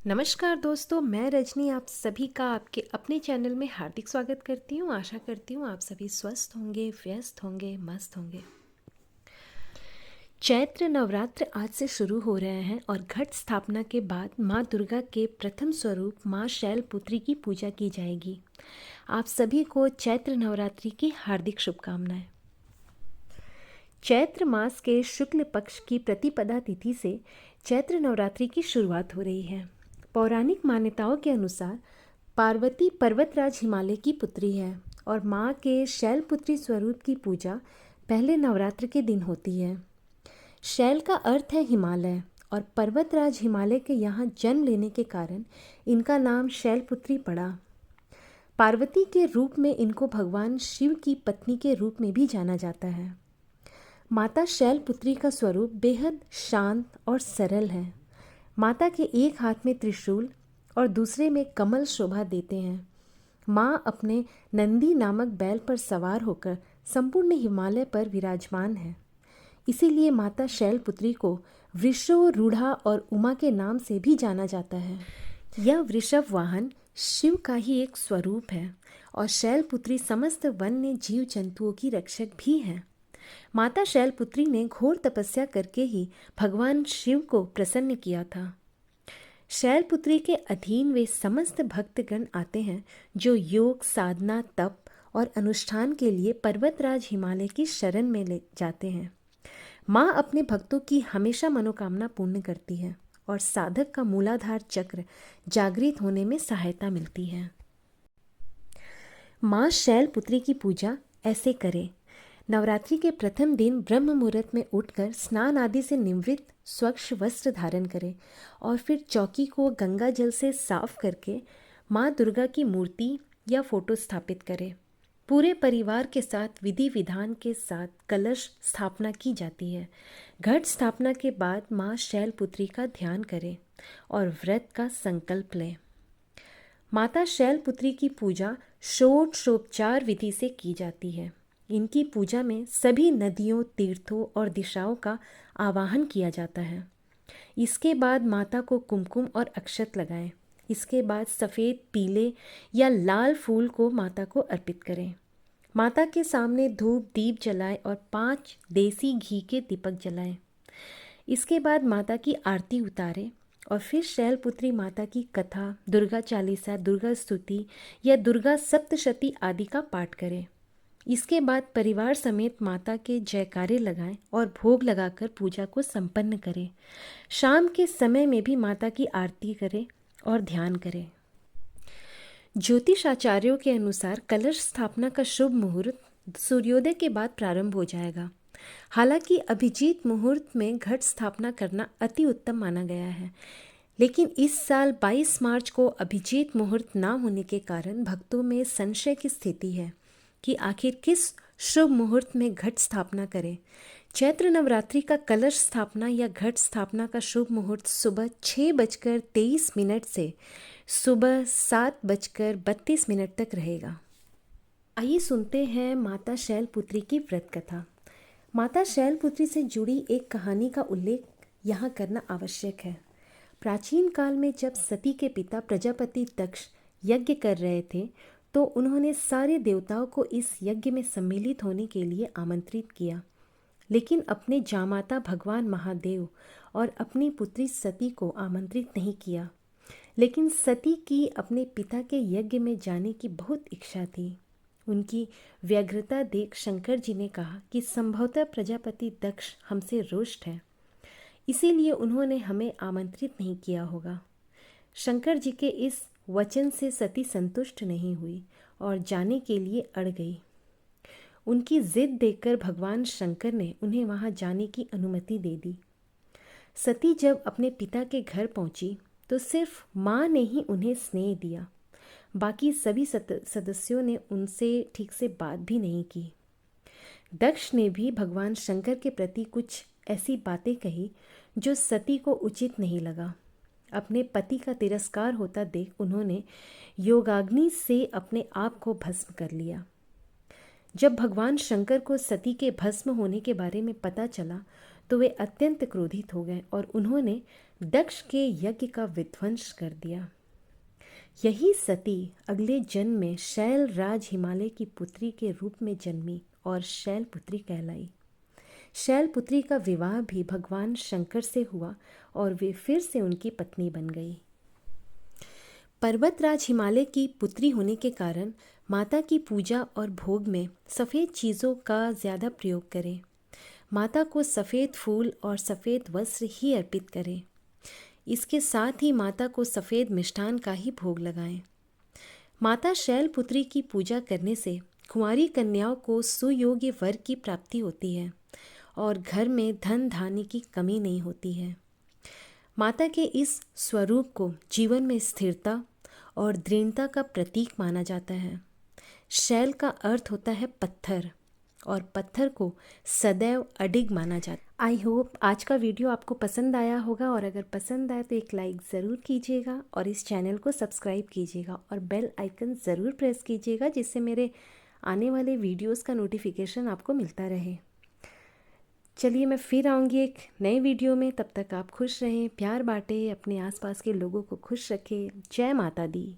नमस्कार दोस्तों, मैं रजनी आप सभी का आपके अपने चैनल में हार्दिक स्वागत करती हूँ। आशा करती हूँ आप सभी स्वस्थ होंगे, व्यस्त होंगे, मस्त होंगे। चैत्र नवरात्र आज से शुरू हो रहे हैं और घट स्थापना के बाद माँ दुर्गा के प्रथम स्वरूप माँ शैलपुत्री की पूजा की जाएगी। आप सभी को चैत्र नवरात्रि की हार्दिक शुभकामनाएं। चैत्र मास के शुक्ल पक्ष की प्रतिपदा तिथि से चैत्र नवरात्रि की शुरुआत हो रही है। पौराणिक मान्यताओं के अनुसार पार्वती पर्वतराज हिमालय की पुत्री है और माँ के शैलपुत्री स्वरूप की पूजा पहले नवरात्र के दिन होती है। शैल का अर्थ है हिमालय और पर्वतराज हिमालय के यहाँ जन्म लेने के कारण इनका नाम शैलपुत्री पड़ा। पार्वती के रूप में इनको भगवान शिव की पत्नी के रूप में भी जाना जाता है। माता शैलपुत्री का स्वरूप बेहद शांत और सरल है। माता के एक हाथ में त्रिशूल और दूसरे में कमल शोभा देते हैं। माँ अपने नंदी नामक बैल पर सवार होकर संपूर्ण हिमालय पर विराजमान है। इसीलिए माता शैलपुत्री को वृषोरूढ़ा और उमा के नाम से भी जाना जाता है। यह वृषभ वाहन शिव का ही एक स्वरूप है और शैलपुत्री समस्त वन्य जीव जंतुओं की रक्षक भी है। माता शैलपुत्री ने घोर तपस्या करके ही भगवान शिव को प्रसन्न किया था। शैलपुत्री के अधीन वे समस्त भक्तगण आते हैं जो योग, साधना, तप और अनुष्ठान के लिए पर्वतराज हिमालय की शरण में ले जाते हैं। माँ अपने भक्तों की हमेशा मनोकामना पूर्ण करती है और साधक का मूलाधार चक्र जागृत होने में सहायता मिलती है। माँ शैलपुत्री की पूजा ऐसे करें। नवरात्रि के प्रथम दिन ब्रह्म मुहूर्त में उठकर स्नान आदि से निवृत्त स्वच्छ वस्त्र धारण करें और फिर चौकी को गंगा जल से साफ करके माँ दुर्गा की मूर्ति या फोटो स्थापित करें। पूरे परिवार के साथ विधि विधान के साथ कलश स्थापना की जाती है। घट स्थापना के बाद माँ शैलपुत्री का ध्यान करें और व्रत का संकल्प लें। माता शैलपुत्री की पूजा षोडशोपचार विधि से की जाती है। इनकी पूजा में सभी नदियों, तीर्थों और दिशाओं का आवाहन किया जाता है। इसके बाद माता को कुमकुम और अक्षत लगाएं। इसके बाद सफ़ेद, पीले या लाल फूल को माता को अर्पित करें। माता के सामने धूप दीप जलाएं और 5 देसी घी के दीपक जलाएं। इसके बाद माता की आरती उतारें और फिर शैलपुत्री माता की कथा, दुर्गा चालीसा, दुर्गा स्तुति या दुर्गा सप्तशती आदि का पाठ करें। इसके बाद परिवार समेत माता के जयकारे लगाएं और भोग लगाकर पूजा को संपन्न करें। शाम के समय में भी माता की आरती करें और ध्यान करें। ज्योतिष आचार्यों के अनुसार कलश स्थापना का शुभ मुहूर्त सूर्योदय के बाद प्रारंभ हो जाएगा। हालांकि अभिजीत मुहूर्त में घट स्थापना करना अति उत्तम माना गया है, लेकिन इस साल 22 मार्च को अभिजीत मुहूर्त ना होने के कारण भक्तों में संशय की स्थिति है कि आखिर किस शुभ मुहूर्त में घट स्थापना करें। चैत्र नवरात्रि का कलश स्थापना या घट स्थापना का शुभ मुहूर्त सुबह 6:23 से सुबह 7:32 तक रहेगा। आइए सुनते हैं माता शैलपुत्री की व्रत कथा। माता शैलपुत्री से जुड़ी एक कहानी का उल्लेख यहाँ करना आवश्यक है। प्राचीन काल में जब सती के पिता प्रजापति दक्ष यज्ञ कर रहे थे तो उन्होंने सारे देवताओं को इस यज्ञ में सम्मिलित होने के लिए आमंत्रित किया, लेकिन अपने जामाता भगवान महादेव और अपनी पुत्री सती को आमंत्रित नहीं किया। लेकिन सती की अपने पिता के यज्ञ में जाने की बहुत इच्छा थी। उनकी व्यग्रता देख शंकर जी ने कहा कि संभवतः प्रजापति दक्ष हमसे रुष्ट है, इसीलिए उन्होंने हमें आमंत्रित नहीं किया होगा। शंकर जी के इस वचन से सती संतुष्ट नहीं हुई और जाने के लिए अड़ गई। उनकी जिद देखकर भगवान शंकर ने उन्हें वहां जाने की अनुमति दे दी। सती जब अपने पिता के घर पहुंची तो सिर्फ माँ ने ही उन्हें स्नेह दिया, बाकी सभी सदस्यों ने उनसे ठीक से बात भी नहीं की। दक्ष ने भी भगवान शंकर के प्रति कुछ ऐसी बातें कही जो सती को उचित नहीं लगा। अपने पति का तिरस्कार होता देख उन्होंने योगाग्नि से अपने आप को भस्म कर लिया। जब भगवान शंकर को सती के भस्म होने के बारे में पता चला तो वे अत्यंत क्रोधित हो गए और उन्होंने दक्ष के यज्ञ का विध्वंस कर दिया। यही सती अगले जन्म में शैल राज हिमालय की पुत्री के रूप में जन्मी और शैलपुत्री कहलाई। शैलपुत्री का विवाह भी भगवान शंकर से हुआ और वे फिर से उनकी पत्नी बन गई। पर्वतराज हिमालय की पुत्री होने के कारण माता की पूजा और भोग में सफ़ेद चीज़ों का ज़्यादा प्रयोग करें। माता को सफ़ेद फूल और सफ़ेद वस्त्र ही अर्पित करें। इसके साथ ही माता को सफ़ेद मिष्ठान का ही भोग लगाएं। माता शैलपुत्री की पूजा करने से कुंवारी कन्याओं को सुयोग्य वर की प्राप्ति होती है और घर में धन धान्य की कमी नहीं होती है। माता के इस स्वरूप को जीवन में स्थिरता और दृढ़ता का प्रतीक माना जाता है। शैल का अर्थ होता है पत्थर और पत्थर को सदैव अडिग माना जाता है। आई होप आज का वीडियो आपको पसंद आया होगा और अगर पसंद आए तो एक लाइक ज़रूर कीजिएगा और इस चैनल को सब्सक्राइब कीजिएगा और बेल आइकन ज़रूर प्रेस कीजिएगा जिससे मेरे आने वाले वीडियोस का नोटिफिकेशन आपको मिलता रहे। चलिए मैं फिर आऊँगी एक नए वीडियो में। तब तक आप खुश रहें, प्यार बांटें, अपने आसपास के लोगों को खुश रखें। जय माता दी।